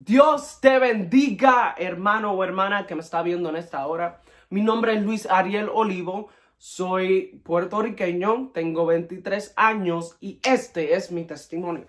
Dios te bendiga, hermano o hermana que me está viendo en esta hora. Mi nombre es Luis Ariel Olivo, soy puertorriqueño, tengo 23 años y este es mi testimonio.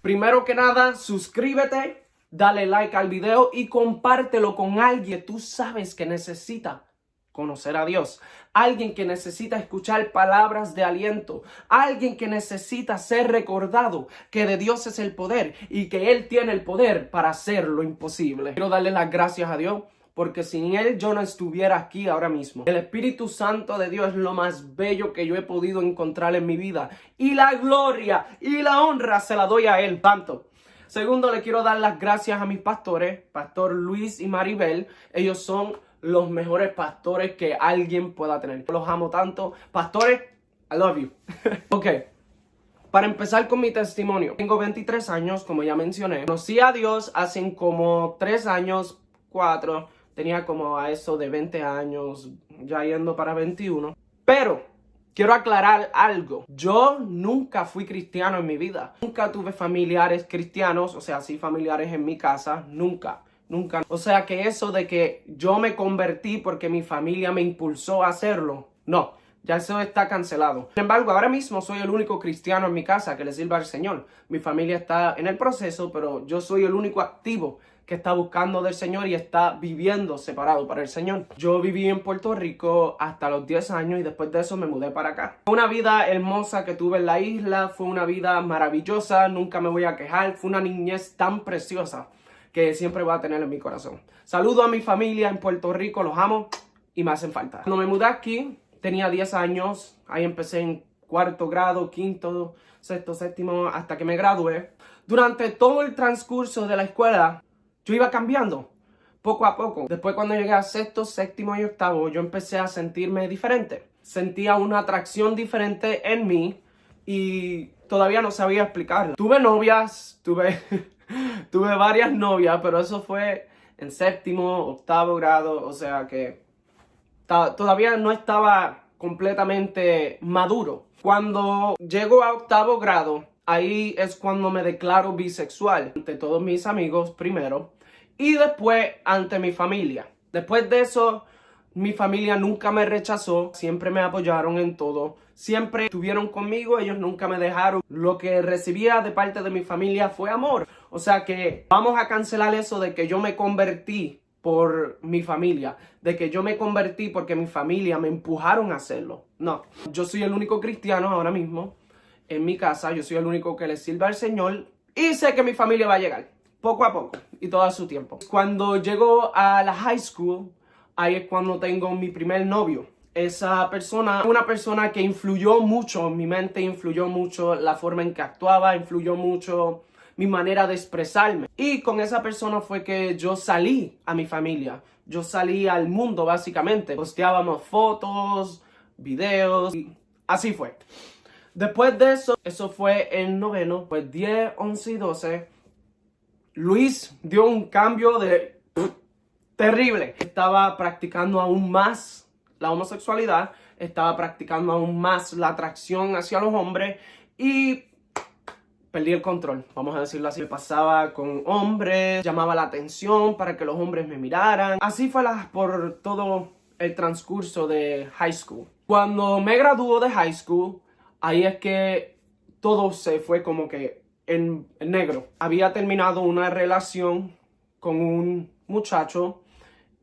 Primero que nada, suscríbete, dale like al video y compártelo con alguien que tú sabes que necesita conocer a Dios. Alguien que necesita escuchar palabras de aliento. Alguien que necesita ser recordado que de Dios es el poder y que Él tiene el poder para hacer lo imposible. Quiero darle las gracias a Dios, porque sin Él yo no estuviera aquí ahora mismo. El Espíritu Santo de Dios es lo más bello que yo he podido encontrar en mi vida. Y la gloria y la honra se la doy a Él, tanto. Segundo, le quiero dar las gracias a mis pastores, Pastor Luis y Maribel. Ellos son los mejores pastores que alguien pueda tener. Los amo tanto. Pastores, I love you. Ok. Para empezar con mi testimonio, tengo 23 años, como ya mencioné. Conocí a Dios hace como 3 años, 4. Tenía como a eso de 20 años, ya yendo para 21. Pero quiero aclarar algo. Yo nunca fui cristiano en mi vida. Nunca tuve familiares cristianos, o sea, sí familiares en mi casa. Nunca. O sea, que eso de que yo me convertí porque mi familia me impulsó a hacerlo, no. Ya eso está cancelado. Sin embargo, ahora mismo soy el único cristiano en mi casa que le sirve al Señor. Mi familia está en el proceso, pero yo soy el único activo que está buscando del Señor y está viviendo separado para el Señor. Yo viví en Puerto Rico hasta los 10 años y después de eso me mudé para acá. Fue una vida hermosa que tuve en la isla, fue una vida maravillosa, nunca me voy a quejar, fue una niñez tan preciosa que siempre voy a tener en mi corazón. Saludo a mi familia en Puerto Rico, los amo y me hacen falta. Cuando me mudé aquí, tenía 10 años, ahí empecé en 4º grado, 5º, 6º, 7º, hasta que me gradué. Durante todo el transcurso de la escuela, yo iba cambiando, poco a poco. Después cuando llegué a 6º, 7º y 8º, yo empecé a sentirme diferente. Sentía una atracción diferente en mí y todavía no sabía explicarla. Tuve novias, tuve varias novias, pero eso fue en 7º, 8º grado, o sea que todavía no estaba completamente maduro. Cuando llego a 8º grado, ahí es cuando me declaro bisexual ante todos mis amigos primero y después ante mi familia. Después de eso, mi familia nunca me rechazó, siempre me apoyaron en todo, siempre estuvieron conmigo, ellos nunca me dejaron. Lo que recibía de parte de mi familia fue amor. O sea que vamos a cancelar eso de que yo me convertí por mi familia, de que yo me convertí porque mi familia me empujaron a hacerlo. No, yo soy el único cristiano ahora mismo en mi casa, yo soy el único que le sirve al Señor y sé que mi familia va a llegar poco a poco y todo a su tiempo. Cuando llego a la high school, ahí es cuando tengo mi primer novio. Esa persona, una persona que influyó mucho en mi mente, influyó mucho la forma en que actuaba, influyó mucho mi manera de expresarme. Y con esa persona fue que yo salí a mi familia. Yo salí al mundo, básicamente. Posteábamos fotos, videos, y así fue. Después de eso, eso fue en 9º, pues 10, 11 y 12, Luis dio un cambio de terrible. Estaba practicando aún más la homosexualidad, estaba practicando aún más la atracción hacia los hombres y perdí el control, vamos a decirlo así. Me pasaba con hombres, llamaba la atención para que los hombres me miraran. Así fue por todo el transcurso de high school. Cuando me graduó de high school, ahí es que todo se fue como que en negro. Había terminado una relación con un muchacho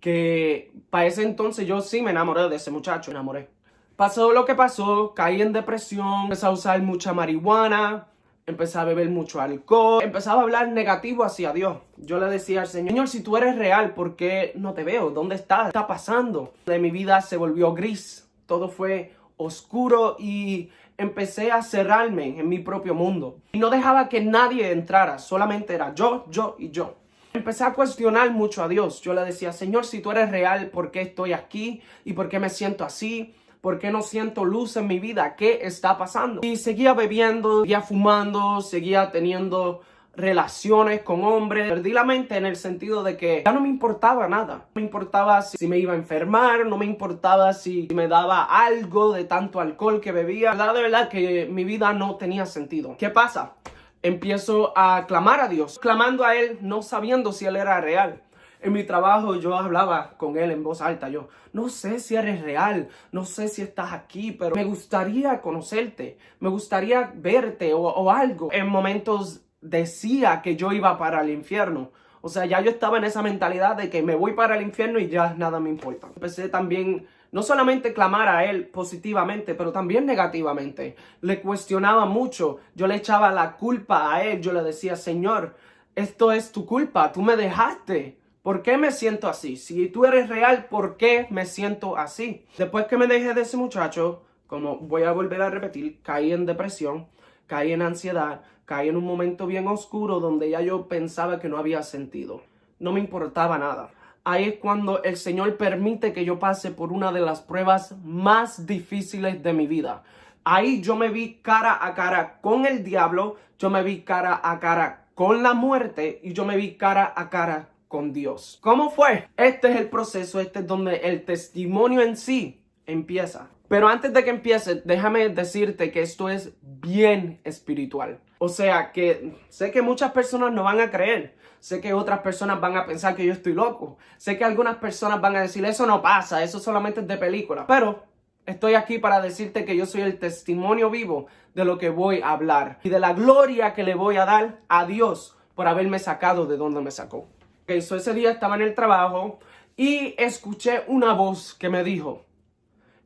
que para ese entonces yo sí me enamoré de ese muchacho, me enamoré. Pasó lo que pasó, caí en depresión, empecé a usar mucha marihuana, empecé a beber mucho alcohol, empezaba a hablar negativo hacia Dios. Yo le decía al Señor, Señor, si tú eres real, ¿por qué no te veo? ¿Dónde estás? ¿Qué está pasando? De mi vida se volvió gris, todo fue oscuro y empecé a cerrarme en mi propio mundo. Y no dejaba que nadie entrara, solamente era yo y yo. Empecé a cuestionar mucho a Dios. Yo le decía, Señor, si tú eres real, ¿por qué estoy aquí? ¿Y por qué me siento así? ¿Por qué no siento luz en mi vida? ¿Qué está pasando? Y seguía bebiendo, seguía fumando, seguía teniendo relaciones con hombres. Perdí la mente en el sentido de que ya no me importaba nada. No me importaba si me iba a enfermar, no me importaba si me daba algo de tanto alcohol que bebía. De verdad que mi vida no tenía sentido. ¿Qué pasa? Empiezo a clamar a Dios, clamando a Él, no sabiendo si Él era real. En mi trabajo yo hablaba con Él en voz alta. Yo, no sé si eres real, no sé si estás aquí, pero me gustaría conocerte, me gustaría verte o algo. En momentos decía que yo iba para el infierno. O sea, ya yo estaba en esa mentalidad de que me voy para el infierno y ya nada me importa. Empecé también no solamente clamar a Él positivamente, pero también negativamente. Le cuestionaba mucho. Yo le echaba la culpa a Él. Yo le decía, Señor, esto es tu culpa. Tú me dejaste. ¿Por qué me siento así? Si tú eres real, ¿por qué me siento así? Después que me dejé de ese muchacho, como voy a volver a repetir, caí en depresión, caí en ansiedad, caí en un momento bien oscuro donde ya yo pensaba que no había sentido. No me importaba nada. Ahí es cuando el Señor permite que yo pase por una de las pruebas más difíciles de mi vida. Ahí yo me vi cara a cara con el diablo, yo me vi cara a cara con la muerte y yo me vi cara a cara con Dios. ¿Cómo fue? Este es el proceso, este es donde el testimonio en sí empieza. Pero antes de que empiece, déjame decirte que esto es bien espiritual. O sea, que sé que muchas personas no van a creer. Sé que otras personas van a pensar que yo estoy loco. Sé que algunas personas van a decir, eso no pasa, eso solamente es de película. Pero estoy aquí para decirte que yo soy el testimonio vivo de lo que voy a hablar. Y de la gloria que le voy a dar a Dios por haberme sacado de donde me sacó. Okay, so ese día estaba en el trabajo y escuché una voz que me dijo,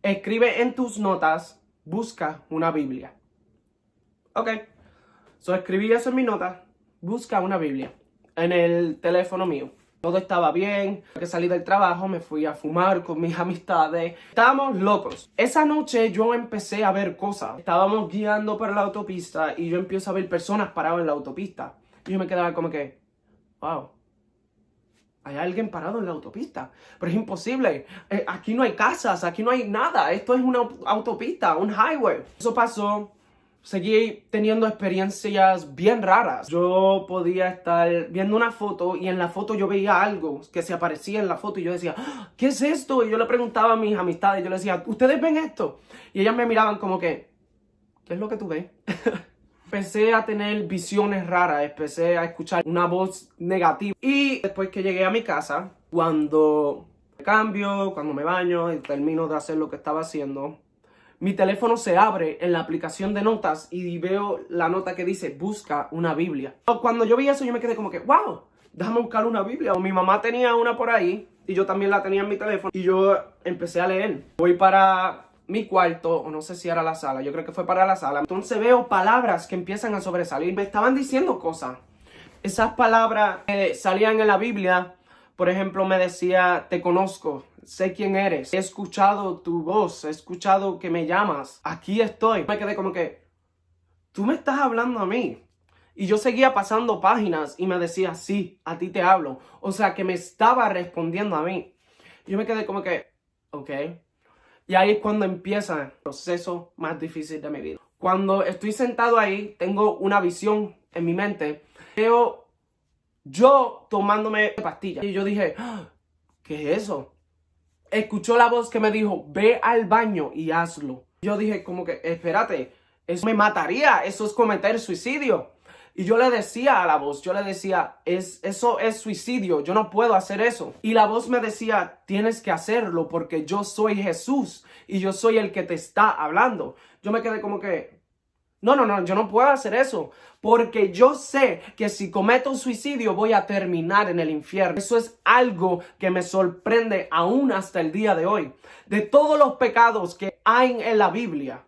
escribe en tus notas, busca una Biblia. Ok, so escribí eso en mi nota, busca una Biblia, en el teléfono mío. Todo estaba bien, que salí del trabajo, me fui a fumar con mis amistades. Estábamos locos. Esa noche yo empecé a ver cosas. Estábamos guiando por la autopista y yo empiezo a ver personas paradas en la autopista. Y yo me quedaba como que, wow. Hay alguien parado en la autopista, pero es imposible. Aquí no hay casas, aquí no hay nada. Esto es una autopista, un highway. Eso pasó. Seguí teniendo experiencias bien raras. Yo podía estar viendo una foto y en la foto yo veía algo que se aparecía en la foto y yo decía, ¿qué es esto? Y yo le preguntaba a mis amistades, yo les decía, ¿ustedes ven esto? Y ellas me miraban como que, ¿qué es lo que tú ves? Empecé a tener visiones raras, empecé a escuchar una voz negativa. Y después que llegué a mi casa, cuando me cambio, cuando me baño y termino de hacer lo que estaba haciendo, mi teléfono se abre en la aplicación de notas y veo la nota que dice, busca una Biblia. Cuando yo vi eso, yo me quedé como que, wow, déjame buscar una Biblia. Mi mamá tenía una por ahí y yo también la tenía en mi teléfono. Y yo empecé a leer. Voy para mi cuarto, o no sé si era la sala, yo creo que fue para la sala. Entonces veo palabras que empiezan a sobresalir, me estaban diciendo cosas. Esas palabras salían en la Biblia, por ejemplo, me decía, te conozco, sé quién eres, he escuchado tu voz, he escuchado que me llamas, aquí estoy. Me quedé como que, tú me estás hablando a mí. Y yo seguía pasando páginas y me decía, sí, a ti te hablo. O sea, que me estaba respondiendo a mí. Yo me quedé como que, ok. Y ahí es cuando empieza el proceso más difícil de mi vida. Cuando estoy sentado ahí, tengo una visión en mi mente. Veo yo tomándome pastillas. Y yo dije, ¿qué es eso? Escuchó la voz que me dijo, ve al baño y hazlo. Yo dije como que, espérate, eso me mataría, eso es cometer suicidio. Y yo le decía a la voz, yo le decía, eso es suicidio, yo no puedo hacer eso. Y la voz me decía, tienes que hacerlo porque yo soy Jesús y yo soy el que te está hablando. Yo me quedé como que, No, no, no, yo no puedo hacer eso, porque yo sé que si cometo suicidio voy a terminar en el infierno. Eso es algo que me sorprende aún hasta el día de hoy. De todos los pecados que hay en la Biblia,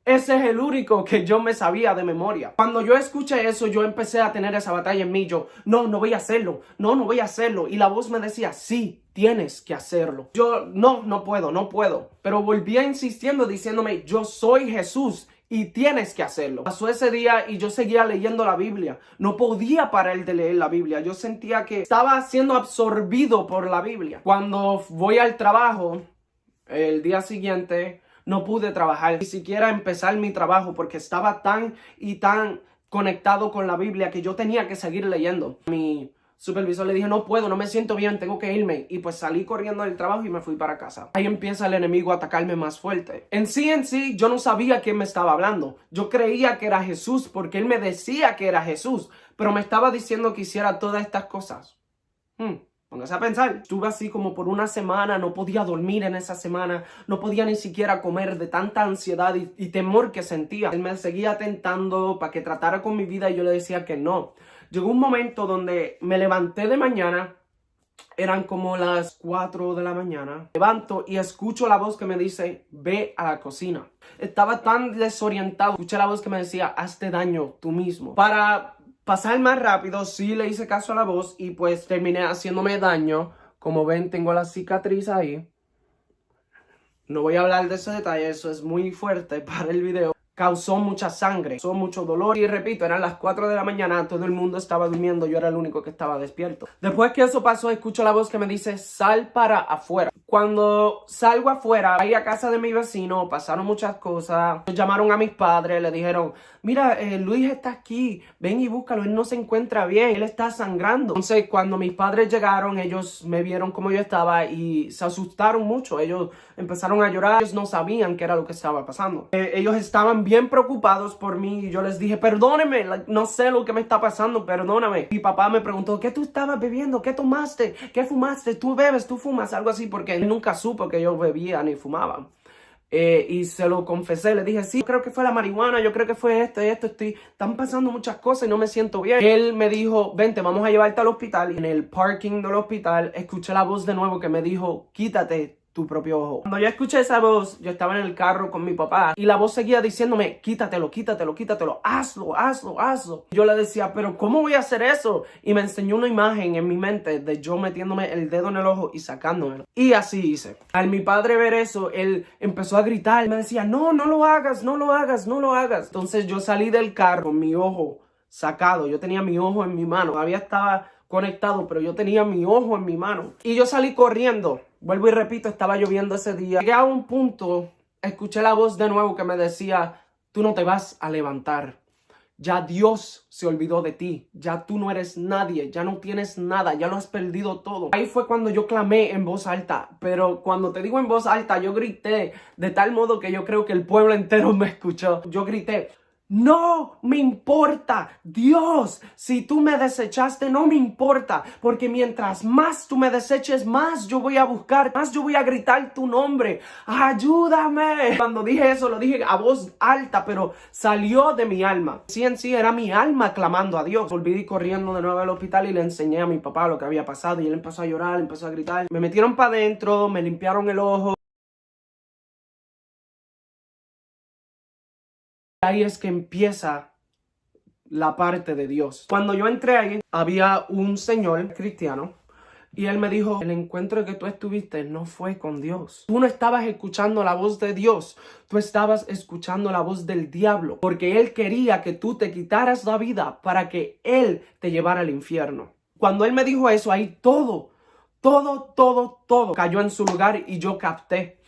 ese es el único que yo me sabía de memoria. Cuando yo escuché eso, yo empecé a tener esa batalla en mí. Yo, no, no voy a hacerlo. No, no voy a hacerlo. Y la voz me decía, sí, tienes que hacerlo. Yo, no, no puedo, no puedo. Pero volvía insistiendo, diciéndome, yo soy Jesús y tienes que hacerlo. Pasó ese día y yo seguía leyendo la Biblia. No podía parar de leer la Biblia. Yo sentía que estaba siendo absorbido por la Biblia. Cuando voy al trabajo, el día siguiente, no pude trabajar, ni siquiera empezar mi trabajo porque estaba tan y tan conectado con la Biblia que yo tenía que seguir leyendo. Mi supervisor le dije, no puedo, no me siento bien, tengo que irme. Y pues salí corriendo del trabajo y me fui para casa. Ahí empieza el enemigo a atacarme más fuerte. En sí, yo no sabía quién me estaba hablando. Yo creía que era Jesús porque él me decía que era Jesús, pero me estaba diciendo que hiciera todas estas cosas. Póngase a pensar. Estuve así como por una semana, no podía dormir en esa semana, no podía ni siquiera comer de tanta ansiedad y temor que sentía. Él me seguía tentando para que tratara con mi vida y yo le decía que no. Llegó un momento donde me levanté de mañana, eran como las 4 de la mañana. Levanto y escucho la voz que me dice, ve a la cocina. Estaba tan desorientado, escuché la voz que me decía, hazte daño tú mismo. Para pasar más rápido, sí le hice caso a la voz y pues terminé haciéndome daño. Como ven, tengo la cicatriz ahí. No voy a hablar de ese detalle, eso es muy fuerte para el video. Causó mucha sangre, causó mucho dolor y repito, eran las 4 de la mañana, todo el mundo estaba durmiendo, yo era el único que estaba despierto. Después que eso pasó, escucho la voz que me dice, sal para afuera. Cuando salgo afuera, ahí a casa de mi vecino, pasaron muchas cosas. Llamaron a mis padres, le dijeron, mira, Luis está aquí, ven y búscalo, él no se encuentra bien, él está sangrando. Entonces, cuando mis padres llegaron, ellos me vieron como yo estaba y se asustaron mucho. Ellos empezaron a llorar, ellos no sabían qué era lo que estaba pasando. Ellos estaban bien preocupados por mí y yo les dije, perdóneme, no sé lo que me está pasando, perdóname. Mi papá me preguntó, ¿qué tú estabas bebiendo? ¿Qué tomaste? ¿Qué fumaste? ¿Tú bebes? ¿Tú fumas? Algo así, porque él nunca supo que yo bebía ni fumaba. Y se lo confesé, le dije, sí, yo creo que fue la marihuana, yo creo que fue esto, están pasando muchas cosas y no me siento bien. Él me dijo, vente, vamos a llevarte al hospital. Y en el parking del hospital escuché la voz de nuevo que me dijo, quítate tu propio ojo. Cuando yo escuché esa voz, yo estaba en el carro con mi papá y la voz seguía diciéndome, quítatelo, quítatelo, quítatelo, hazlo, hazlo, hazlo. Yo le decía, pero ¿cómo voy a hacer eso? Y me enseñó una imagen en mi mente de yo metiéndome el dedo en el ojo y sacándomelo. Y así hice. Al mi padre ver eso, él empezó a gritar, me decía, no, no lo hagas, no lo hagas, no lo hagas. Entonces yo salí del carro con mi ojo sacado, yo tenía mi ojo en mi mano, todavía estaba conectado, pero yo tenía mi ojo en mi mano. Y yo salí corriendo. Vuelvo y repito, estaba lloviendo ese día. Llegué a un punto, escuché la voz de nuevo que me decía, tú no te vas a levantar. Ya Dios se olvidó de ti. Ya tú no eres nadie. Ya no tienes nada. Ya lo has perdido todo. Ahí fue cuando yo clamé en voz alta. Pero cuando te digo en voz alta, yo grité de tal modo que yo creo que el pueblo entero me escuchó. Yo grité, no me importa, Dios, si tú me desechaste, no me importa, porque mientras más tú me deseches, más yo voy a buscar, más yo voy a gritar tu nombre, ayúdame. Cuando dije eso, lo dije a voz alta, pero salió de mi alma. Sí, en sí, era mi alma clamando a Dios. Volví corriendo de nuevo al hospital y le enseñé a mi papá lo que había pasado y él empezó a llorar, empezó a gritar. Me metieron para adentro, me limpiaron el ojo. Ahí es que empieza la parte de Dios. Cuando yo entré ahí, había un señor cristiano y él me dijo, el encuentro que tú estuviste no fue con Dios. Tú no estabas escuchando la voz de Dios, tú estabas escuchando la voz del diablo, porque él quería que tú te quitaras la vida para que él te llevara al infierno. Cuando él me dijo eso, ahí todo cayó en su lugar y yo capté.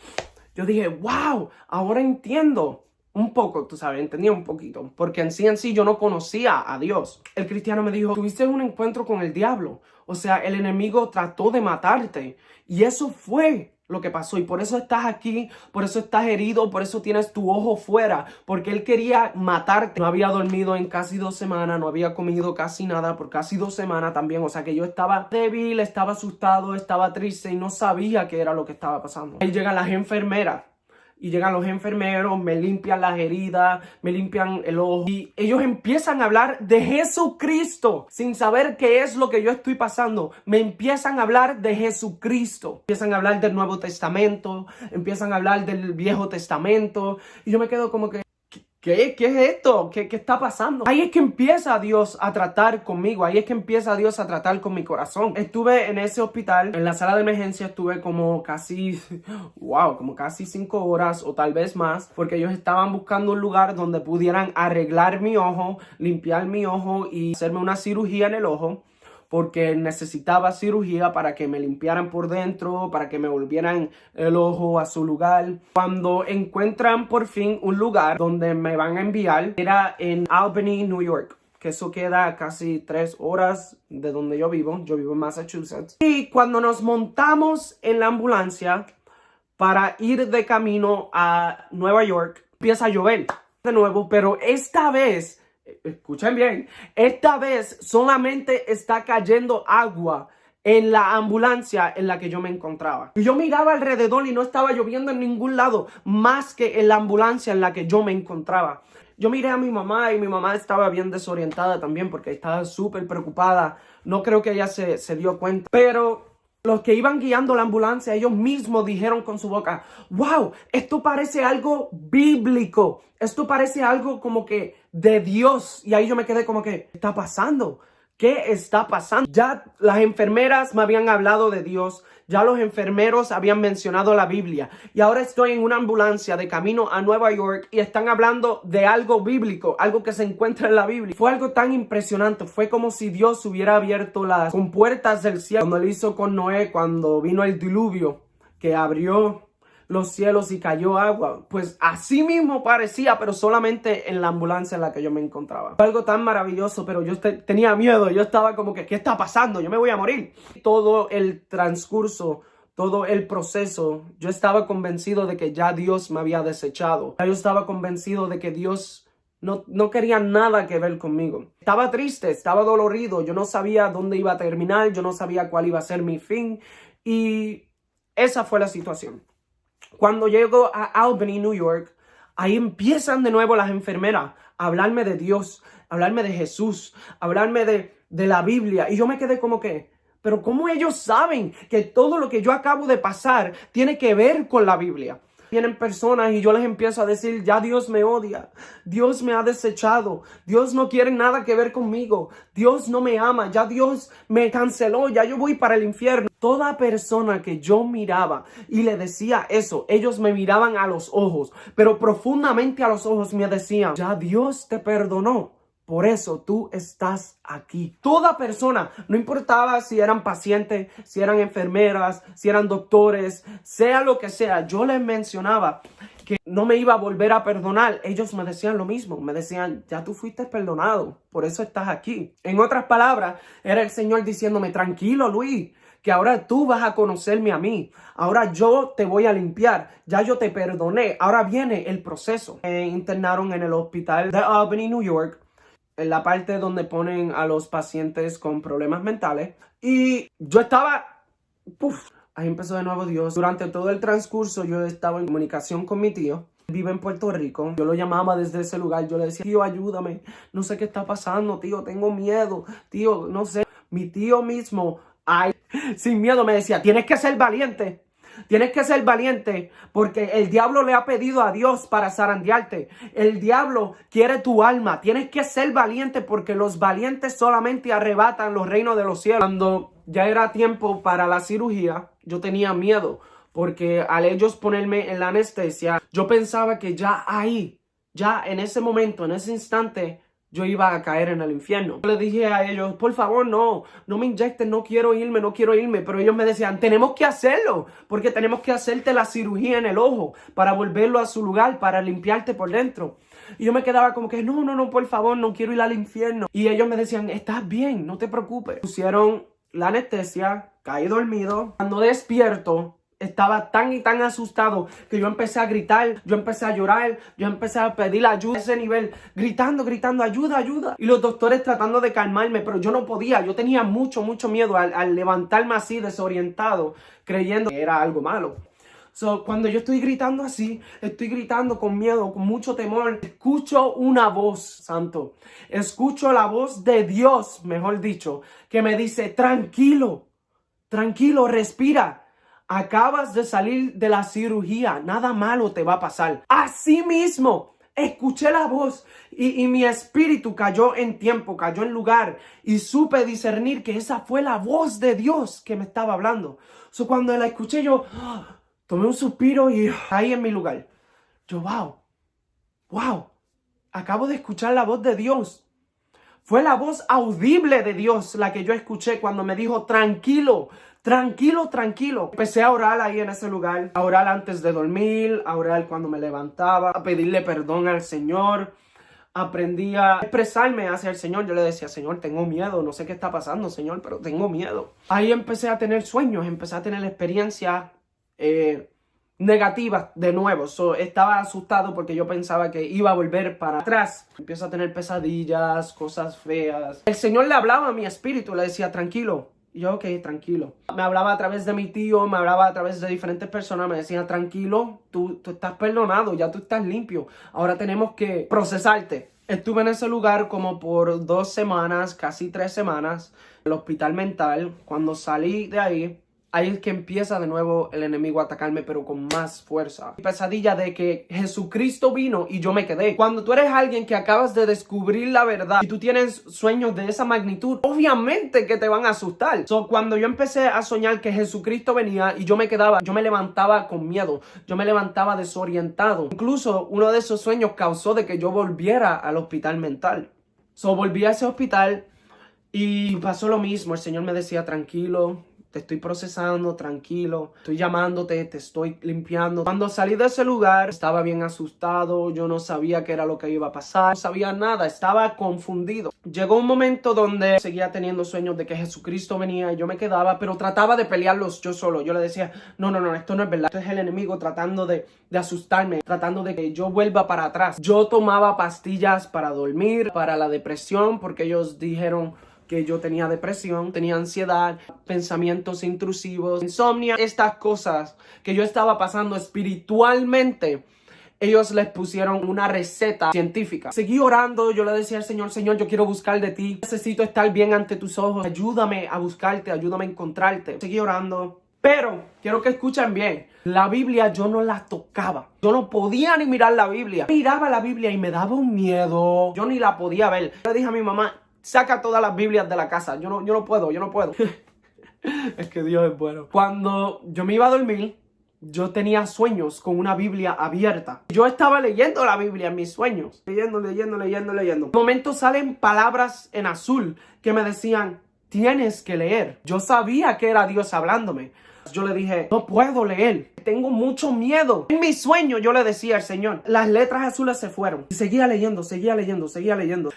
Yo dije, wow, ahora entiendo. Un poco, tú sabes, entendía un poquito. Porque en sí yo no conocía a Dios. El cristiano me dijo, tuviste un encuentro con el diablo. O sea, el enemigo trató de matarte. Y eso fue lo que pasó. Y por eso estás aquí, por eso estás herido, por eso tienes tu ojo fuera. Porque él quería matarte. No había dormido en casi 2 semanas, no había comido casi nada por casi 2 semanas también. O sea que yo estaba débil, estaba asustado, estaba triste y no sabía qué era lo que estaba pasando. Ahí llegan las enfermeras. y llegan los enfermeros, me limpian las heridas, me limpian el ojo. Y ellos empiezan a hablar de Jesucristo sin saber qué es lo que yo estoy pasando. Me empiezan a hablar de Jesucristo. Empiezan a hablar del Nuevo Testamento, empiezan a hablar del Viejo Testamento. Y yo me quedo como que, ¿qué es esto? ¿Qué está pasando? Ahí es que empieza Dios a tratar conmigo. Ahí es que empieza Dios a tratar con mi corazón. Estuve en ese hospital, en la sala de emergencia, estuve como casi 5 horas o tal vez más, porque ellos estaban buscando un lugar donde pudieran arreglar mi ojo, limpiar mi ojo y hacerme una cirugía en el ojo, porque necesitaba cirugía para que me limpiaran por dentro, para que me volvieran el ojo a su lugar. Cuando encuentran por fin un lugar donde me van a enviar, era en Albany, New York, que eso queda casi 3 horas de donde yo vivo en Massachusetts. Y cuando nos montamos en la ambulancia para ir de camino a Nueva York, empieza a llover de nuevo, pero esta vez, escuchen bien, esta vez solamente está cayendo agua en la ambulancia en la que yo me encontraba. Y yo miraba alrededor y no estaba lloviendo en ningún lado más que en la ambulancia en la que yo me encontraba. Yo miré a mi mamá y mi mamá estaba bien desorientada también porque estaba súper preocupada. No creo que ella se dio cuenta, pero los que iban guiando la ambulancia, ellos mismos dijeron con su boca, wow, esto parece algo bíblico, esto parece algo como que de Dios. Y ahí yo me quedé como que, ¿qué está pasando? ¿Qué está pasando? Ya las enfermeras me habían hablado de Dios, ya los enfermeros habían mencionado la Biblia y ahora estoy en una ambulancia de camino a Nueva York y están hablando de algo bíblico, algo que se encuentra en la Biblia. Fue algo tan impresionante, fue como si Dios hubiera abierto las compuertas del cielo, cuando lo hizo con Noé, cuando vino el diluvio, que abrió los cielos y cayó agua. Pues así mismo parecía, pero solamente en la ambulancia en la que yo me encontraba. Fue algo tan maravilloso, pero yo tenía miedo. Yo estaba como que, ¿qué está pasando? Yo me voy a morir. Todo el transcurso, todo el proceso, yo estaba convencido de que ya Dios me había desechado. Yo estaba convencido de que Dios no quería nada que ver conmigo. Estaba triste, estaba dolorido. Yo no sabía dónde iba a terminar. Yo no sabía cuál iba a ser mi fin. Y esa fue la situación. Cuando llego a Albany, New York, ahí empiezan de nuevo las enfermeras a hablarme de Dios, a hablarme de Jesús, a hablarme de la Biblia. Y yo me quedé como que, pero ¿cómo ellos saben que todo lo que yo acabo de pasar tiene que ver con la Biblia? Vienen personas y yo les empiezo a decir, ya Dios me odia, Dios me ha desechado, Dios no quiere nada que ver conmigo, Dios no me ama, ya Dios me canceló, ya yo voy para el infierno. Toda persona que yo miraba y le decía eso, ellos me miraban a los ojos, pero profundamente a los ojos me decían, ya Dios te perdonó. Por eso tú estás aquí. Toda persona, no importaba si eran pacientes, si eran enfermeras, si eran doctores, sea lo que sea, yo les mencionaba que no me iba a volver a perdonar. Ellos me decían lo mismo, me decían, ya tú fuiste perdonado, por eso estás aquí. En otras palabras, era el Señor diciéndome, tranquilo Luis, que ahora tú vas a conocerme a mí. Ahora yo te voy a limpiar. Ya yo te perdoné. Ahora viene el proceso. Me internaron en el hospital de Albany, New York, en la parte donde ponen a los pacientes con problemas mentales. Y yo estaba... Ahí empezó de nuevo Dios. Durante todo el transcurso yo estaba en comunicación con mi tío. Vive en Puerto Rico. Yo lo llamaba desde ese lugar. Yo le decía, tío, ayúdame. No sé qué está pasando, tío. Tengo miedo. Tío, no sé. Mi tío mismo, sin miedo, me decía, tienes que ser valiente. Tienes que ser valiente porque el diablo le ha pedido a Dios para zarandearte. El diablo quiere tu alma. Tienes que ser valiente porque los valientes solamente arrebatan los reinos de los cielos. Cuando ya era tiempo para la cirugía, yo tenía miedo porque al ellos ponerme en la anestesia, yo pensaba que ya ahí, ya en ese momento, en ese instante, yo iba a caer en el infierno. Yo les dije a ellos, por favor, no me inyecten, no quiero irme. Pero ellos me decían, tenemos que hacerlo, porque tenemos que hacerte la cirugía en el ojo para volverlo a su lugar, para limpiarte por dentro. Y yo me quedaba como que, no, por favor, no quiero ir al infierno. Y ellos me decían, estás bien, no te preocupes. Pusieron la anestesia, caí dormido. Cuando despierto, estaba tan y tan asustado que yo empecé a gritar, yo empecé a llorar, yo empecé a pedir ayuda a ese nivel, gritando, ayuda. Y los doctores tratando de calmarme, pero yo no podía, yo tenía mucho miedo al levantarme así desorientado, creyendo que era algo malo. So, cuando yo estoy gritando así, estoy gritando con miedo, con mucho temor, escucho una voz, santo. Escucho la voz de Dios, mejor dicho, que me dice, tranquilo, tranquilo, respira. Acabas de salir de la cirugía, nada malo te va a pasar. Así mismo, escuché la voz y mi espíritu cayó en tiempo, cayó en lugar y supe discernir que esa fue la voz de Dios que me estaba hablando. So, cuando la escuché yo tomé un suspiro y ahí en mi lugar. Yo, wow, acabo de escuchar la voz de Dios. Fue la voz audible de Dios la que yo escuché cuando me dijo, tranquilo, tranquilo, tranquilo. Empecé a orar ahí en ese lugar, a orar antes de dormir, a orar cuando me levantaba, a pedirle perdón al Señor. Aprendí a expresarme hacia el Señor. Yo le decía, Señor, tengo miedo, no sé qué está pasando, Señor, pero tengo miedo. Ahí empecé a tener sueños, empecé a tener experiencias negativas de nuevo. Estaba asustado porque yo pensaba que iba a volver para atrás. Empiezo a tener pesadillas, cosas feas. El Señor le hablaba a mi espíritu, le decía, tranquilo. Y yo, ok, tranquilo. Me hablaba a través de mi tío, me hablaba a través de diferentes personas. Me decía, tranquilo, tú estás perdonado, ya tú estás limpio. Ahora tenemos que procesarte. Estuve en ese lugar como por 2 semanas, casi 3 semanas, en el hospital mental. Cuando salí de ahí es que empieza de nuevo el enemigo a atacarme, pero con más fuerza. Pesadilla de que Jesucristo vino y yo me quedé. Cuando tú eres alguien que acabas de descubrir la verdad y tú tienes sueños de esa magnitud, obviamente que te van a asustar. Cuando yo empecé a soñar que Jesucristo venía y yo me quedaba, yo me levantaba con miedo, yo me levantaba desorientado. Incluso uno de esos sueños causó de que yo volviera al hospital mental. Volví a ese hospital y pasó lo mismo. El Señor me decía, tranquilo, te estoy procesando, tranquilo, estoy llamándote, te estoy limpiando. Cuando salí de ese lugar, estaba bien asustado, yo no sabía qué era lo que iba a pasar, no sabía nada, estaba confundido. Llegó un momento donde seguía teniendo sueños de que Jesucristo venía y yo me quedaba, pero trataba de pelearlos yo solo. Yo le decía, no, esto no es verdad, esto es el enemigo tratando de asustarme, tratando de que yo vuelva para atrás. Yo tomaba pastillas para dormir, para la depresión, porque ellos dijeron que yo tenía depresión, tenía ansiedad, pensamientos intrusivos, insomnio, estas cosas que yo estaba pasando espiritualmente. Ellos les pusieron una receta científica. Seguí orando, yo le decía al Señor, Señor, yo quiero buscar de ti, necesito estar bien ante tus ojos, ayúdame a buscarte, ayúdame a encontrarte. Seguí orando, pero quiero que escuchen bien, la Biblia yo no la tocaba, yo no podía ni mirar la Biblia. Miraba la Biblia y me daba un miedo, yo ni la podía ver. Le dije a mi mamá, saca todas las Biblias de la casa. Yo no puedo. Es que Dios es bueno. Cuando yo me iba a dormir, yo tenía sueños con una Biblia abierta. Yo estaba leyendo la Biblia en mis sueños. Leyendo. De momento salen palabras en azul que me decían, tienes que leer. Yo sabía que era Dios hablándome. Yo le dije, no puedo leer, tengo mucho miedo. En mi sueño yo le decía al Señor, las letras azules se fueron. Y seguía leyendo.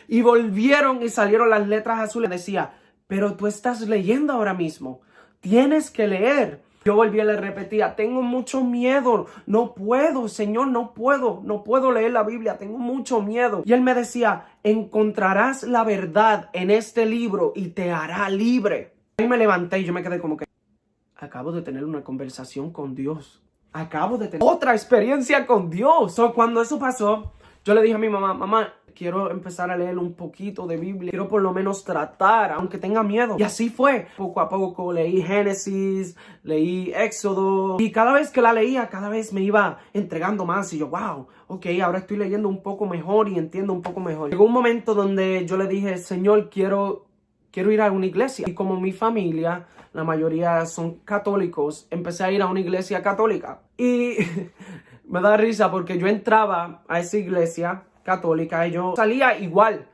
Y volvieron y salieron las letras azules. Decía, pero tú estás leyendo ahora mismo, tienes que leer. Yo volví y le repetía, tengo mucho miedo, no puedo, Señor, no puedo leer la Biblia, tengo mucho miedo. Y él me decía, encontrarás la verdad en este libro y te hará libre. Y me levanté y yo me quedé como que, acabo de tener una conversación con Dios. Acabo de tener otra experiencia con Dios. Cuando eso pasó, yo le dije a mi mamá, mamá, quiero empezar a leer un poquito de Biblia. Quiero por lo menos tratar, aunque tenga miedo. Y así fue. Poco a poco leí Génesis, leí Éxodo. Y cada vez que la leía, cada vez me iba entregando más. Y yo, wow, ok, ahora estoy leyendo un poco mejor y entiendo un poco mejor. Llegó un momento donde yo le dije, Señor, quiero ir a una iglesia. Y como mi familia, la mayoría son católicos, empecé a ir a una iglesia católica. Y me da risa porque yo entraba a esa iglesia católica y yo salía igual.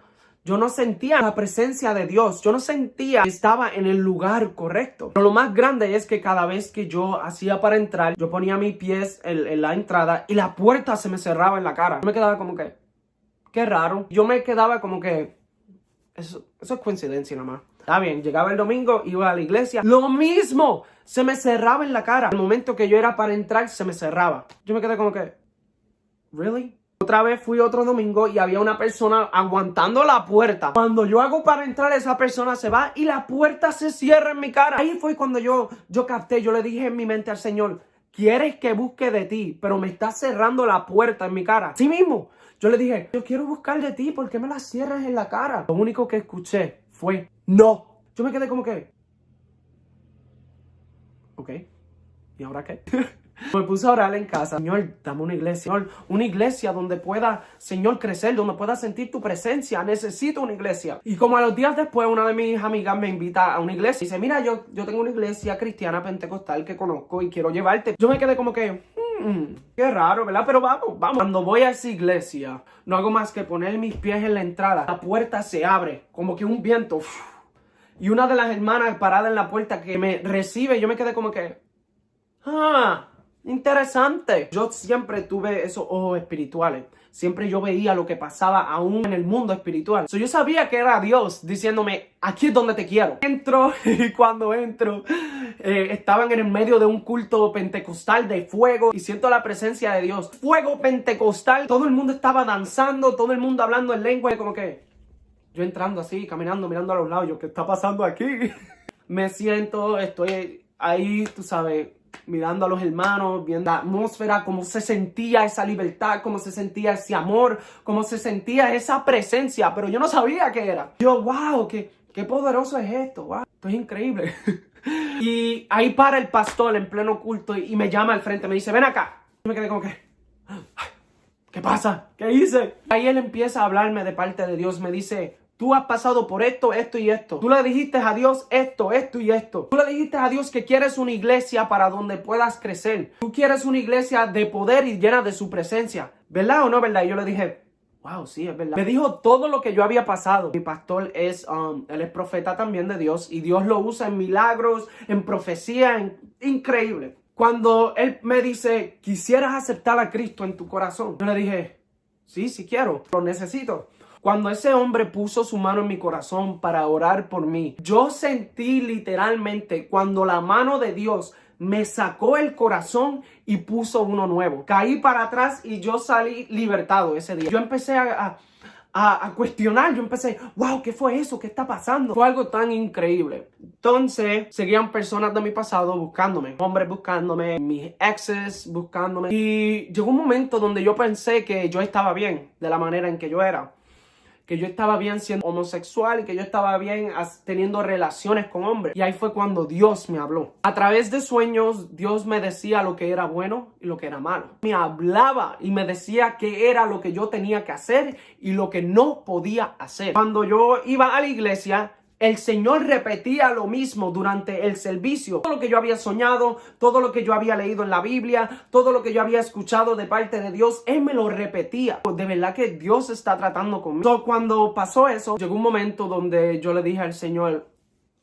Yo no sentía la presencia de Dios. Yo no sentía que estaba en el lugar correcto. Pero lo más grande es que cada vez que yo hacía para entrar, yo ponía mis pies en la entrada y la puerta se me cerraba en la cara. Yo me quedaba como que, qué raro. Yo me quedaba como que, eso es coincidencia nada más. Está bien, llegaba el domingo, iba a la iglesia. Lo mismo, se me cerraba en la cara. El momento que yo era para entrar, se me cerraba. Yo me quedé como que, ¿really? Otra vez fui otro domingo y había una persona aguantando la puerta. Cuando yo hago para entrar, esa persona se va y la puerta se cierra en mi cara. Ahí fue cuando yo capté, yo le dije en mi mente al Señor, quieres que busque de ti, pero me estás cerrando la puerta en mi cara. Así mismo, yo le dije, yo quiero buscar de ti, ¿por qué me la cierras en la cara? Lo único que escuché fue, no. Yo me quedé como que, ok, ¿y ahora qué? Me puse a orar en casa. Señor, dame una iglesia. Señor, una iglesia donde pueda, Señor, crecer, donde pueda sentir tu presencia. Necesito una iglesia. Y como a los días después, una de mis amigas me invita a una iglesia. Y dice, mira, yo tengo una iglesia cristiana pentecostal que conozco y quiero llevarte. Yo me quedé como que, qué raro, ¿verdad? Pero vamos. Cuando voy a esa iglesia, no hago más que poner mis pies en la entrada. La puerta se abre, como que un viento. Y una de las hermanas parada en la puerta que me recibe, yo me quedé como que, interesante. Yo siempre tuve esos ojos espirituales. Siempre yo veía lo que pasaba aún en el mundo espiritual. Yo sabía que era Dios diciéndome, aquí es donde te quiero. Entro y cuando entro, estaban en el medio de un culto pentecostal de fuego y siento la presencia de Dios. Fuego pentecostal. Todo el mundo estaba danzando, todo el mundo hablando en lengua. Como que yo entrando así, caminando, mirando a los lados. Yo, ¿qué está pasando aquí? Me siento, estoy ahí, tú sabes, mirando a los hermanos, viendo la atmósfera, cómo se sentía esa libertad, cómo se sentía ese amor, cómo se sentía esa presencia, pero yo no sabía qué era. Yo, wow, qué poderoso es esto, wow, esto es increíble. Y ahí para el pastor en pleno culto y me llama al frente, me dice, ven acá. Y me quedé como que, ¿qué pasa? ¿Qué hice? Ahí él empieza a hablarme de parte de Dios, me dice, tú has pasado por esto, esto y esto. Tú le dijiste a Dios esto, esto y esto. Tú le dijiste a Dios que quieres una iglesia para donde puedas crecer. Tú quieres una iglesia de poder y llena de su presencia. ¿Verdad o no verdad? Y yo le dije, wow, sí, es verdad. Me dijo todo lo que yo había pasado. Mi pastor es, él es profeta también de Dios. Y Dios lo usa en milagros, en profecía, increíble. Cuando él me dice, quisieras aceptar a Cristo en tu corazón. Yo le dije, sí quiero, lo necesito. Cuando ese hombre puso su mano en mi corazón para orar por mí, yo sentí literalmente cuando la mano de Dios me sacó el corazón y puso uno nuevo. Caí para atrás y yo salí libertado ese día. Yo empecé a cuestionar, yo empecé, wow, ¿qué fue eso? ¿Qué está pasando? Fue algo tan increíble. Entonces, seguían personas de mi pasado buscándome, hombres buscándome, mis exes buscándome. Y llegó un momento donde yo pensé que yo estaba bien de la manera en que yo era. Que yo estaba bien siendo homosexual y que yo estaba bien teniendo relaciones con hombres. Y ahí fue cuando Dios me habló. A través de sueños, Dios me decía lo que era bueno y lo que era malo. Me hablaba y me decía qué era lo que yo tenía que hacer y lo que no podía hacer. Cuando yo iba a la iglesia, el Señor repetía lo mismo durante el servicio. Todo lo que yo había soñado, todo lo que yo había leído en la Biblia, todo lo que yo había escuchado de parte de Dios, Él me lo repetía. De verdad que Dios está tratando conmigo. Cuando pasó eso, llegó un momento donde yo le dije al Señor,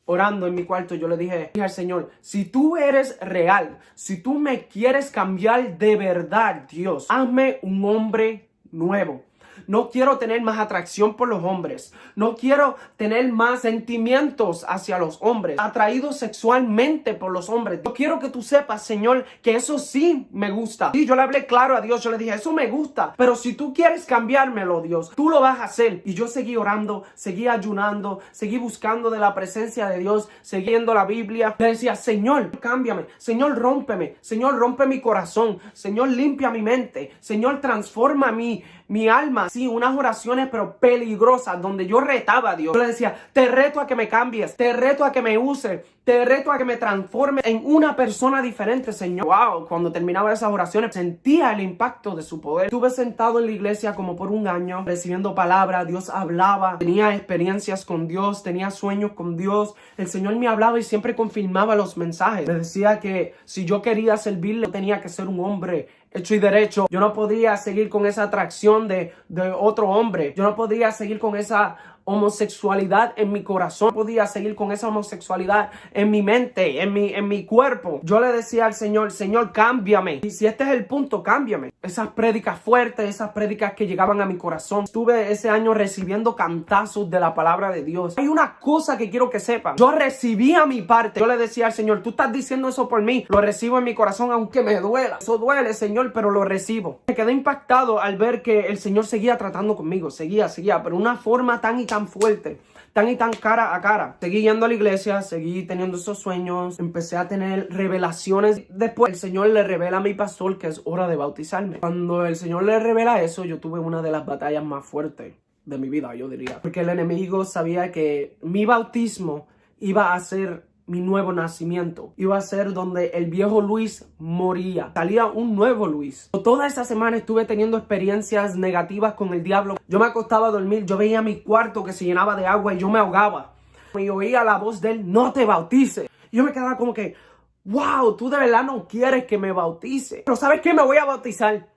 orando en mi cuarto, yo le dije al Señor, si tú eres real, si tú me quieres cambiar de verdad, Dios, hazme un hombre nuevo. No quiero tener más atracción por los hombres. No quiero tener más sentimientos hacia los hombres. Atraído sexualmente por los hombres. Yo quiero que tú sepas, Señor, que eso sí me gusta. Y yo le hablé claro a Dios. Yo le dije, eso me gusta. Pero si tú quieres cambiármelo, Dios, tú lo vas a hacer. Y yo seguí orando, seguí ayunando, seguí buscando de la presencia de Dios, siguiendo la Biblia. Le decía, Señor, cámbiame. Señor, rómpeme. Señor, rompe mi corazón. Señor, limpia mi mente. Señor, transforma mi alma. Sí, unas oraciones pero peligrosas donde yo retaba a Dios. Yo le decía, te reto a que me cambies, te reto a que me uses, te reto a que me transforme en una persona diferente, Señor. Wow, cuando terminaba esas oraciones sentía el impacto de su poder. Estuve sentado en la iglesia como por un año recibiendo palabras, Dios hablaba, tenía experiencias con Dios, tenía sueños con Dios. El Señor me hablaba y siempre confirmaba los mensajes. Me decía que si yo quería servirle, tenía que ser un hombre hecho y derecho. Yo no podía seguir con esa atracción de otro hombre. Yo no podía seguir con esa homosexualidad en mi corazón. No podía seguir con esa homosexualidad en mi mente, en mi cuerpo. Yo le decía al Señor, Señor, cámbiame. Y si este es el punto, cámbiame. Esas prédicas fuertes, esas prédicas que llegaban a mi corazón. Estuve ese año recibiendo cantazos de la palabra de Dios. Hay una cosa que quiero que sepan. Yo recibía mi parte. Yo le decía al Señor, tú estás diciendo eso por mí. Lo recibo en mi corazón aunque me duela. Eso duele, Señor, pero lo recibo. Me quedé impactado al ver que el Señor seguía tratando conmigo. Seguía, pero de una forma tan tan fuerte, tan y tan cara a cara. Seguí yendo a la iglesia, seguí teniendo esos sueños, empecé a tener revelaciones. Después el Señor le revela a mi pastor que es hora de bautizarme. Cuando el Señor le revela eso, yo tuve una de las batallas más fuertes de mi vida, yo diría. Porque el enemigo sabía que mi bautismo iba a ser mi nuevo nacimiento. Iba a ser donde el viejo Luis moría. Salía un nuevo Luis. Toda esa semana estuve teniendo experiencias negativas con el diablo. Yo me acostaba a dormir, yo veía mi cuarto que se llenaba de agua y yo me ahogaba. Y oía la voz de él, no te bautices. Y yo me quedaba como que, wow, tú de verdad no quieres que me bautice. Pero ¿sabes qué? Me voy a bautizar.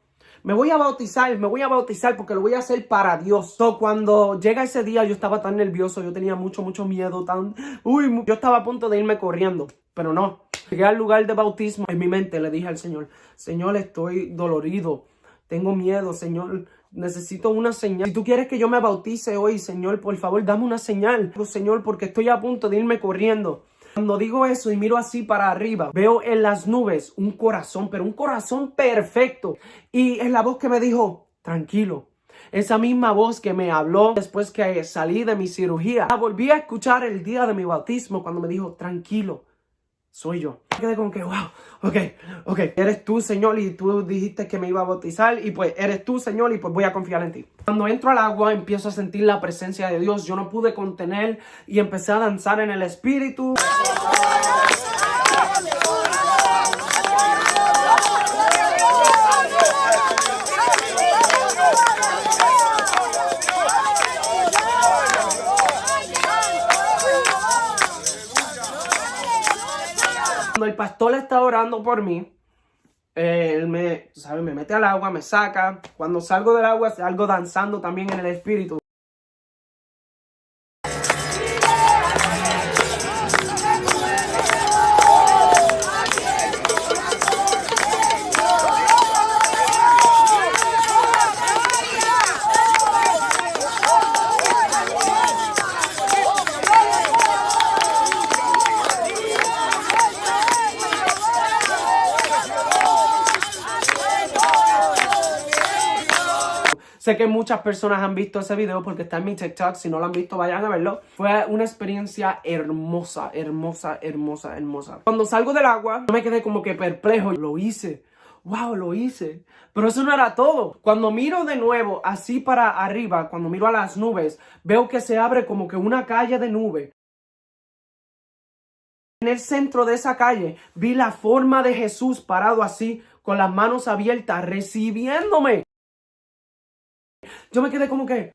Me voy a bautizar porque lo voy a hacer para Dios. Cuando llega ese día, yo estaba tan nervioso, yo tenía mucho miedo, yo estaba a punto de irme corriendo, pero no. Llegué al lugar de bautismo, en mi mente le dije al Señor, Señor, estoy dolorido, tengo miedo, Señor, necesito una señal. Si tú quieres que yo me bautice hoy, Señor, por favor, dame una señal, Señor, porque estoy a punto de irme corriendo. Cuando digo eso y miro así para arriba, veo en las nubes un corazón, pero un corazón perfecto. Y es la voz que me dijo, tranquilo. Esa misma voz que me habló después que salí de mi cirugía. La volví a escuchar el día de mi bautismo cuando me dijo, tranquilo, soy yo. Me quedé como que, wow, ok, eres tú, Señor, y tú dijiste que me iba a bautizar, y pues eres tú, Señor, y pues voy a confiar en ti. Cuando entro al agua, empiezo a sentir la presencia de Dios. Yo no pude contener y empecé a danzar en el espíritu. Cuando el pastor está orando por mí, él me mete al agua, me saca. Cuando salgo del agua, salgo danzando también en el espíritu. Sé que muchas personas han visto ese video porque está en mi TikTok. Si no lo han visto, vayan a verlo. Fue una experiencia hermosa. Cuando salgo del agua, yo me quedé como que perplejo. Lo hice. Wow, lo hice. Pero eso no era todo. Cuando miro de nuevo así para arriba, cuando miro a las nubes, veo que se abre como que una calle de nube. En el centro de esa calle vi la forma de Jesús parado así, con las manos abiertas, recibiéndome. Yo me quedé como que...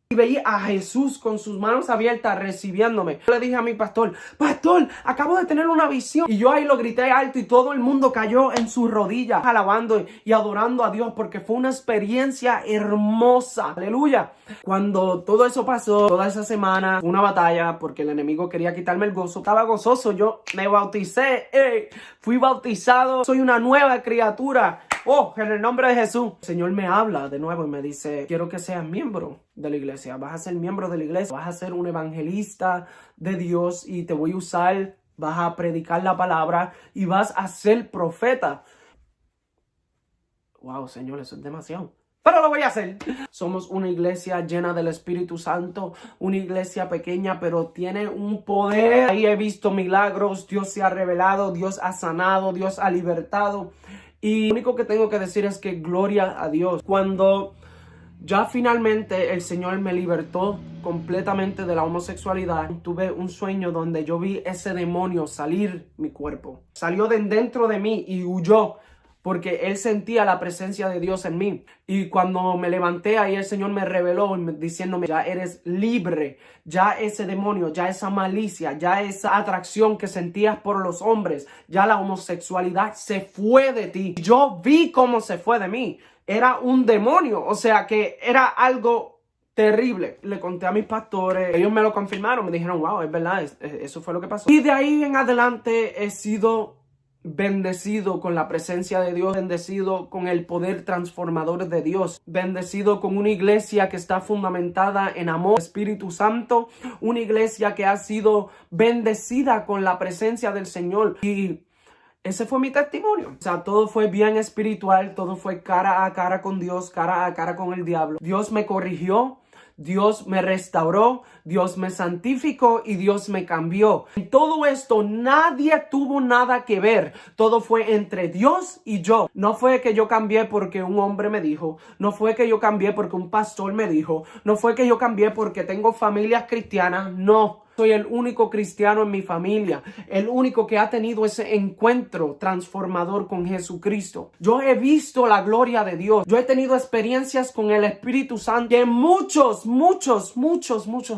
Y veía a Jesús con sus manos abiertas recibiéndome. Yo le dije a mi pastor, pastor, acabo de tener una visión. Y yo ahí lo grité alto y todo el mundo cayó en sus rodillas, alabando y adorando a Dios porque fue una experiencia hermosa. Aleluya. Cuando todo eso pasó, toda esa semana, fue una batalla porque el enemigo quería quitarme el gozo. Estaba gozoso, yo me bauticé, fui bautizado, soy una nueva criatura. Oh, en el nombre de Jesús. El Señor me habla de nuevo y me dice, quiero que seas miembro de la iglesia. Vas a ser miembro de la iglesia. Vas a ser un evangelista de Dios y te voy a usar. Vas a predicar la palabra y vas a ser profeta. Wow, Señor, eso es demasiado. Pero lo voy a hacer. Somos una iglesia llena del Espíritu Santo. Una iglesia pequeña, pero tiene un poder. Ahí he visto milagros. Dios se ha revelado. Dios ha sanado. Dios ha libertado. Y lo único que tengo que decir es que gloria a Dios. Cuando ya finalmente el Señor me libertó completamente de la homosexualidad, tuve un sueño donde yo vi ese demonio salir mi cuerpo. Salió de dentro de mí y huyó porque él sentía la presencia de Dios en mí. Y cuando me levanté, ahí el Señor me reveló diciéndome, ya eres libre, ya ese demonio, ya esa malicia, ya esa atracción que sentías por los hombres, ya la homosexualidad se fue de ti. Yo vi cómo se fue de mí. Era un demonio, o sea que era algo terrible. Le conté a mis pastores, ellos me lo confirmaron, me dijeron, wow, es verdad, eso fue lo que pasó. Y de ahí en adelante he sido bendecido con la presencia de Dios, bendecido con el poder transformador de Dios, bendecido con una iglesia que está fundamentada en amor, Espíritu Santo, una iglesia que ha sido bendecida con la presencia del Señor. Y ese fue mi testimonio. O sea, todo fue bien espiritual, todo fue cara a cara con Dios, cara a cara con el diablo. Dios me corrigió, Dios me restauró, Dios me santificó y Dios me cambió. En todo esto nadie tuvo nada que ver. Todo fue entre Dios y yo. No fue que yo cambié porque un hombre me dijo. No fue que yo cambié porque un pastor me dijo. No fue que yo cambié porque tengo familias cristianas. No. Soy el único cristiano en mi familia, el único que ha tenido ese encuentro transformador con Jesucristo. Yo he visto la gloria de Dios. Yo he tenido experiencias con el Espíritu Santo que muchos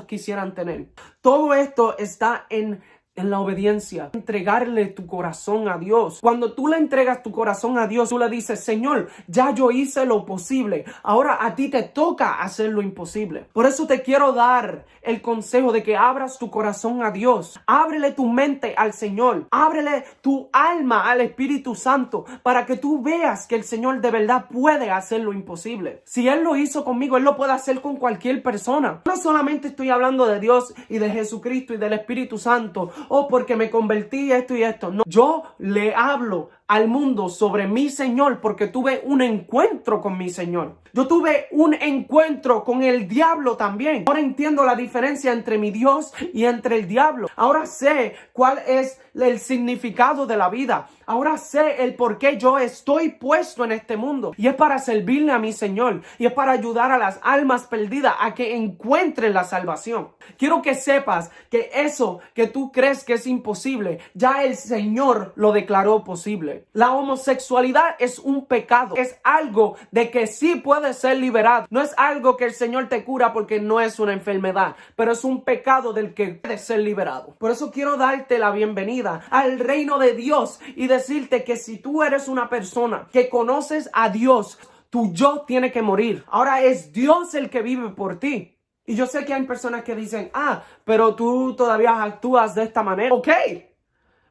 quisieran tener. Todo esto está en la obediencia, entregarle tu corazón a Dios. Cuando tú le entregas tu corazón a Dios, tú le dices, Señor, ya yo hice lo posible, ahora a ti te toca hacer lo imposible. Por eso te quiero dar el consejo de que abras tu corazón a Dios. Ábrele tu mente al Señor, ábrele tu alma al Espíritu Santo para que tú veas que el Señor de verdad puede hacer lo imposible. Si Él lo hizo conmigo, Él lo puede hacer con cualquier persona. No solamente estoy hablando de Dios y de Jesucristo y del Espíritu Santo, porque me convertí esto y esto. No, yo le hablo al mundo sobre mi Señor porque tuve un encuentro con mi Señor. Yo tuve un encuentro con el diablo también. Ahora entiendo la diferencia entre mi Dios y entre el diablo. Ahora sé cuál es el significado de la vida. Ahora sé el por qué yo estoy puesto en este mundo. Y es para servirle a mi Señor. Y es para ayudar a las almas perdidas a que encuentren la salvación. Quiero que sepas que eso que tú crees que es imposible, ya el Señor lo declaró posible. La homosexualidad es un pecado. Es algo de que sí puede ser liberado. No es algo que el Señor te cura porque no es una enfermedad, pero es un pecado del que puede ser liberado. Por eso quiero darte la bienvenida al reino de Dios y decirte que si tú eres una persona que conoces a Dios, tu yo tiene que morir. Ahora es Dios el que vive por ti. Y yo sé que hay personas que dicen, pero tú todavía actúas de esta manera. Ok,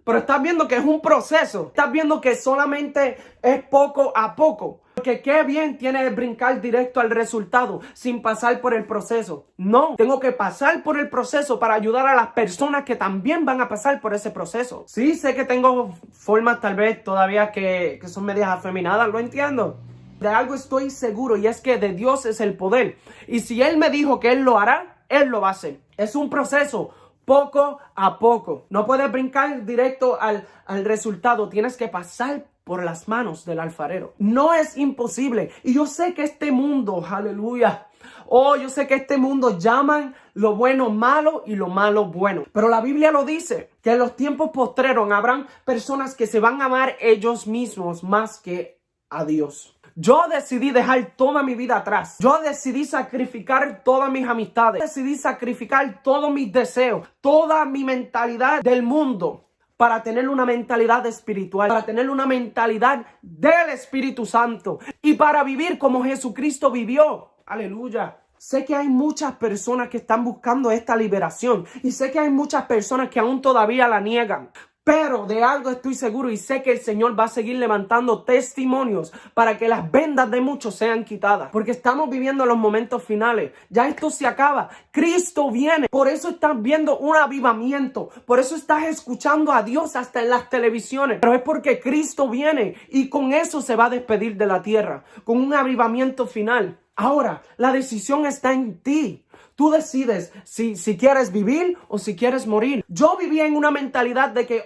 pero estás viendo que es un proceso. Estás viendo que solamente es poco a poco. Porque qué bien tiene brincar directo al resultado sin pasar por el proceso. No, tengo que pasar por el proceso para ayudar a las personas que también van a pasar por ese proceso. Sí, sé que tengo formas tal vez todavía que son medias afeminadas, lo entiendo. De algo estoy seguro y es que de Dios es el poder. Y si Él me dijo que Él lo hará, Él lo va a hacer. Es un proceso. Poco a poco. No puedes brincar directo al resultado. Tienes que pasar por las manos del alfarero. No es imposible. Y yo sé que este mundo, aleluya. Yo sé que este mundo llaman lo bueno malo y lo malo bueno. Pero la Biblia lo dice, que en los tiempos postreros habrán personas que se van a amar ellos mismos más que a Dios. Yo decidí dejar toda mi vida atrás. Yo decidí sacrificar todas mis amistades. Decidí sacrificar todos mis deseos, toda mi mentalidad del mundo para tener una mentalidad espiritual, para tener una mentalidad del Espíritu Santo y para vivir como Jesucristo vivió. Aleluya. Sé que hay muchas personas que están buscando esta liberación y sé que hay muchas personas que aún todavía la niegan. Pero de algo estoy seguro y sé que el Señor va a seguir levantando testimonios para que las vendas de muchos sean quitadas. Porque estamos viviendo los momentos finales. Ya esto se acaba. Cristo viene. Por eso estás viendo un avivamiento. Por eso estás escuchando a Dios hasta en las televisiones. Pero es porque Cristo viene y con eso se va a despedir de la tierra. Con un avivamiento final. Ahora, la decisión está en ti. Tú decides si quieres vivir o si quieres morir. Yo vivía en una mentalidad de que,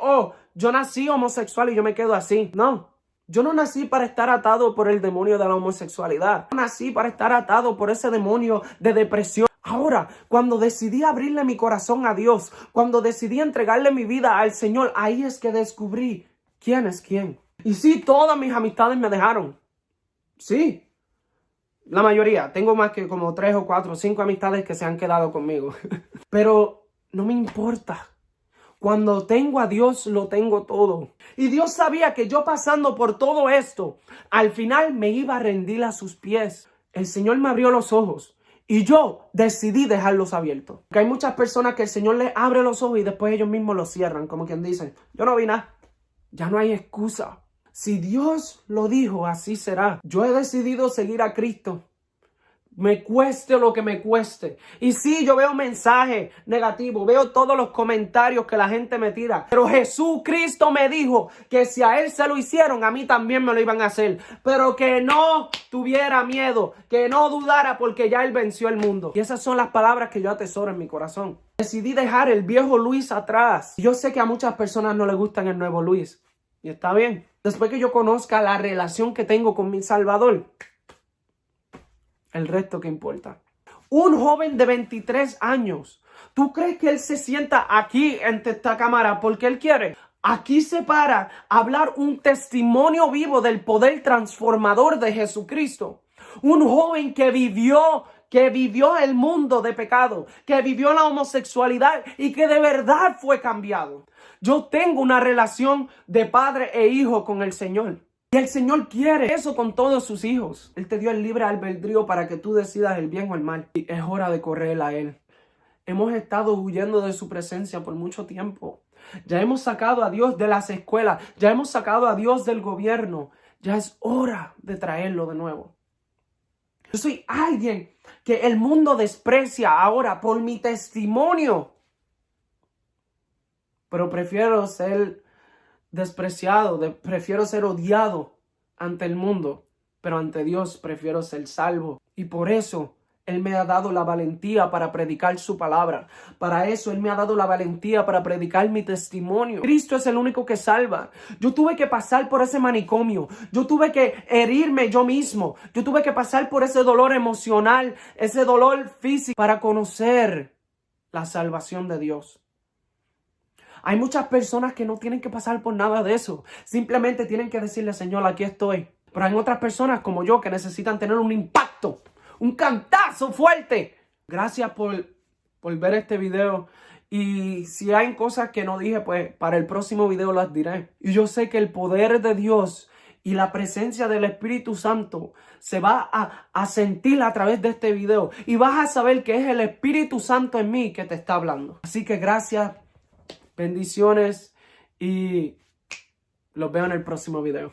yo nací homosexual y yo me quedo así. No, yo no nací para estar atado por el demonio de la homosexualidad. Yo nací para estar atado por ese demonio de depresión. Ahora, cuando decidí abrirle mi corazón a Dios, cuando decidí entregarle mi vida al Señor, ahí es que descubrí quién es quién. Y sí, todas mis amistades me dejaron. Sí. La mayoría, tengo más que como 3 o 4 o 5 amistades que se han quedado conmigo. Pero no me importa. Cuando tengo a Dios, lo tengo todo. Y Dios sabía que yo pasando por todo esto, al final me iba a rendir a sus pies. El Señor me abrió los ojos y yo decidí dejarlos abiertos. Porque hay muchas personas que el Señor les abre los ojos y después ellos mismos los cierran. Como quien dicen, yo no vi nada. Ya no hay excusa. Si Dios lo dijo, así será. Yo he decidido seguir a Cristo. Me cueste lo que me cueste. Y sí, yo veo mensajes negativos, veo todos los comentarios que la gente me tira. Pero Jesucristo me dijo que si a Él se lo hicieron, a mí también me lo iban a hacer. Pero que no tuviera miedo, que no dudara porque ya Él venció el mundo. Y esas son las palabras que yo atesoro en mi corazón. Decidí dejar el viejo Luis atrás. Yo sé que a muchas personas no les gustan el nuevo Luis. Y está bien. Después que yo conozca la relación que tengo con mi Salvador, el resto que importa. Un joven de 23 años. ¿Tú crees que él se sienta aquí ante esta cámara porque él quiere? Aquí se para a hablar un testimonio vivo del poder transformador de Jesucristo. Un joven que vivió el mundo de pecado, que vivió la homosexualidad y que de verdad fue cambiado. Yo tengo una relación de padre e hijo con el Señor. Y el Señor quiere eso con todos sus hijos. Él te dio el libre albedrío para que tú decidas el bien o el mal. Y es hora de correr a Él. Hemos estado huyendo de su presencia por mucho tiempo. Ya hemos sacado a Dios de las escuelas. Ya hemos sacado a Dios del gobierno. Ya es hora de traerlo de nuevo. Yo soy alguien que el mundo desprecia ahora por mi testimonio. Pero prefiero ser despreciado, prefiero ser odiado ante el mundo, pero ante Dios prefiero ser salvo. Y por eso Él me ha dado la valentía para predicar su palabra. Para eso Él me ha dado la valentía para predicar mi testimonio. Cristo es el único que salva. Yo tuve que pasar por ese manicomio. Yo tuve que herirme yo mismo. Yo tuve que pasar por ese dolor emocional, ese dolor físico para conocer la salvación de Dios. Hay muchas personas que no tienen que pasar por nada de eso. Simplemente tienen que decirle, Señor, aquí estoy. Pero hay otras personas como yo que necesitan tener un impacto, un cantazo fuerte. Gracias por ver este video. Y si hay cosas que no dije, pues para el próximo video las diré. Y yo sé que el poder de Dios y la presencia del Espíritu Santo se va a sentir a través de este video. Y vas a saber que es el Espíritu Santo en mí que te está hablando. Así que gracias. Bendiciones y los veo en el próximo video.